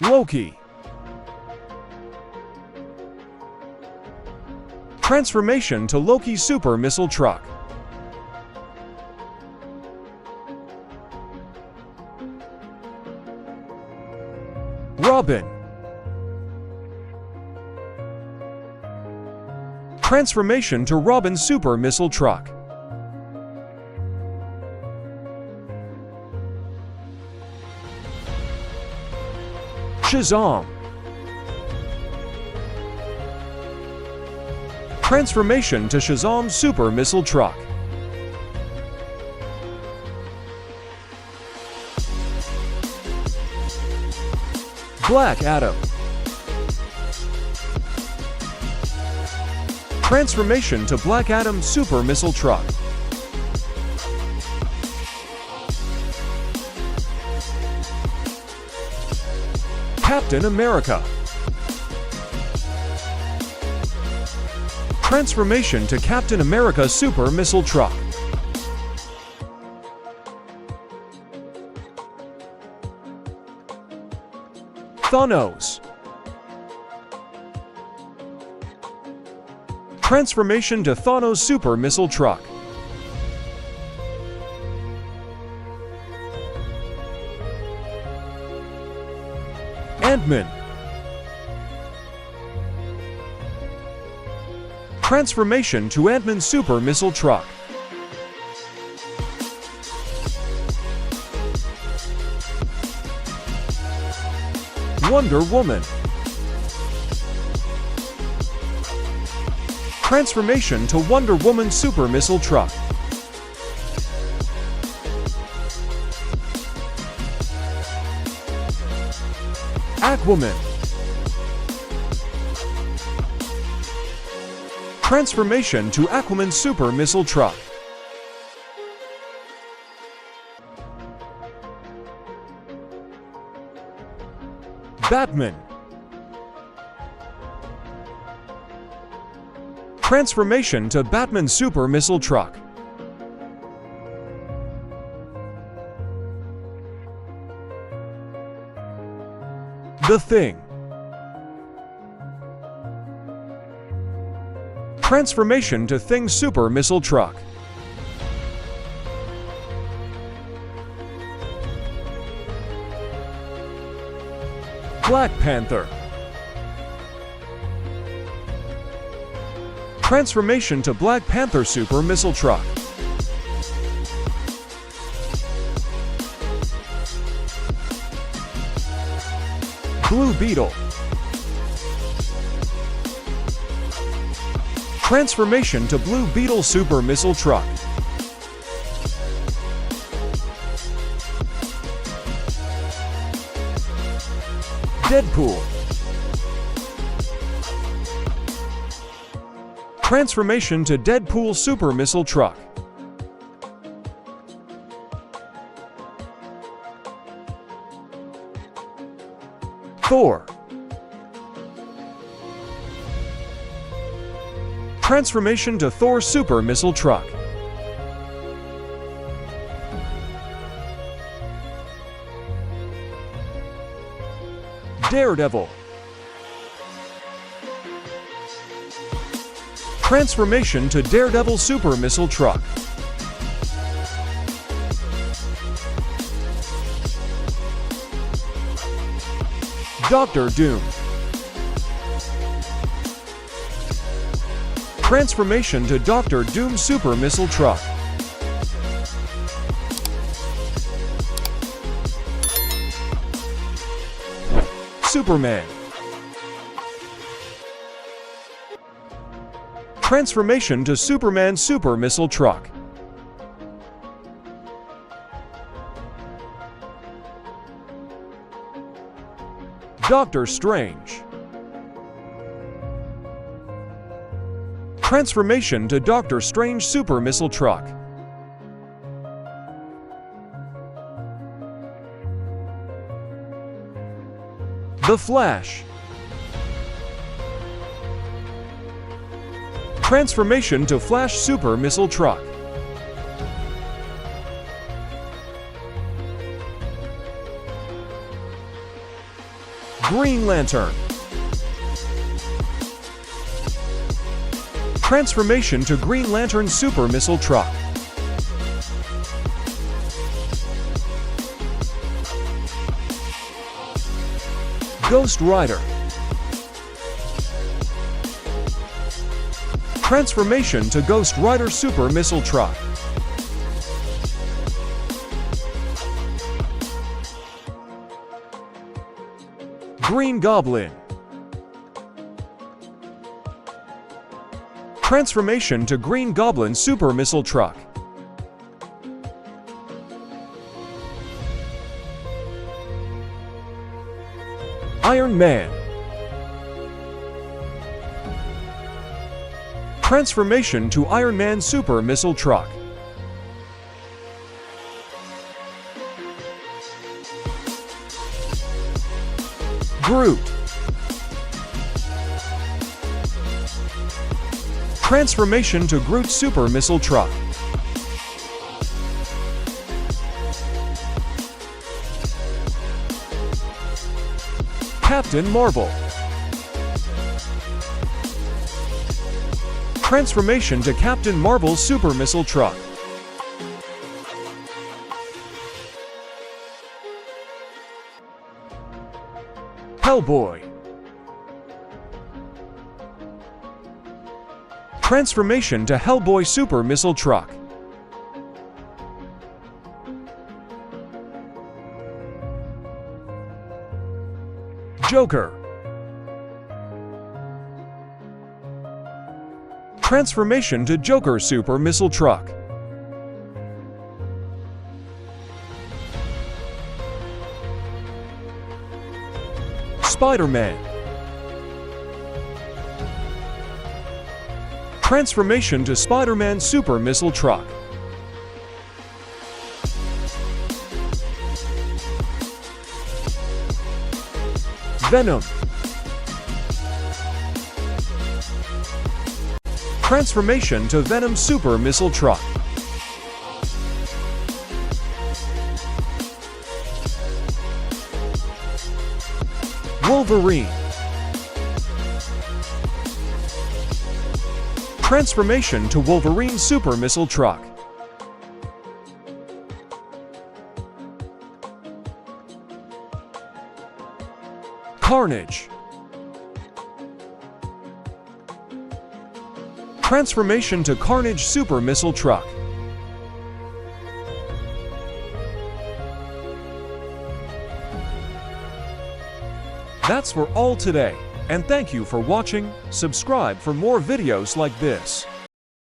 Loki. Transformation to Loki Super Missile Truck. Robin. Transformation to Robin Super Missile Truck. Shazam. Transformation to Shazam Super Missile Truck. Black Adam. Transformation to Black Adam Super Missile Truck. Captain America. Transformation to Captain America Super Missile Truck. Thanos. Transformation to Thanos Super Missile Truck. Ant-Man. Transformation to Ant-Man Super Missile Truck. Wonder Woman. Transformation to Wonder Woman Super Missile Truck. Aquaman. Transformation to Aquaman Super Missile Truck. Batman. Transformation to Batman Super Missile Truck. The Thing. Transformation to Thing Super Missile Truck. Black Panther. Transformation to Black Panther Super Missile Truck. Blue Beetle. Transformation to Blue Beetle Super Missile Truck. Deadpool. Transformation to Deadpool Super Missile Truck. Thor. Transformation to Thor Super Missile Truck. Daredevil. Transformation to Daredevil Super Missile Truck. Doctor Doom. Transformation to Doctor Doom Super Missile Truck. Superman. Transformation to Superman Super Missile Truck. Doctor Strange. Transformation to Doctor Strange Super Missile Truck. The Flash. Transformation to Flash Super Missile Truck. Green Lantern. Transformation to Green Lantern Super Missile Truck. Ghost Rider. Transformation to Ghost Rider Super Missile Truck. Green Goblin. Transformation to Green Goblin Super Missile Truck. Iron Man. Transformation to Iron Man Super Missile Truck. Groot. Transformation to Groot Super Missile Truck. Captain Marvel. Transformation to Captain Marvel Super Missile Truck. Hellboy. Transformation to Hellboy Super Missile Truck. Joker. Transformation to Joker Super Missile Truck. Spider-Man. Transformation to Spider-Man Super Missile Truck. Venom. Transformation to Venom Super Missile Truck. Wolverine. Transformation to Wolverine Super Missile Truck. Carnage. Transformation to Carnage Super Missile Truck. That's for all today, and thank you for watching. Subscribe for more videos like this.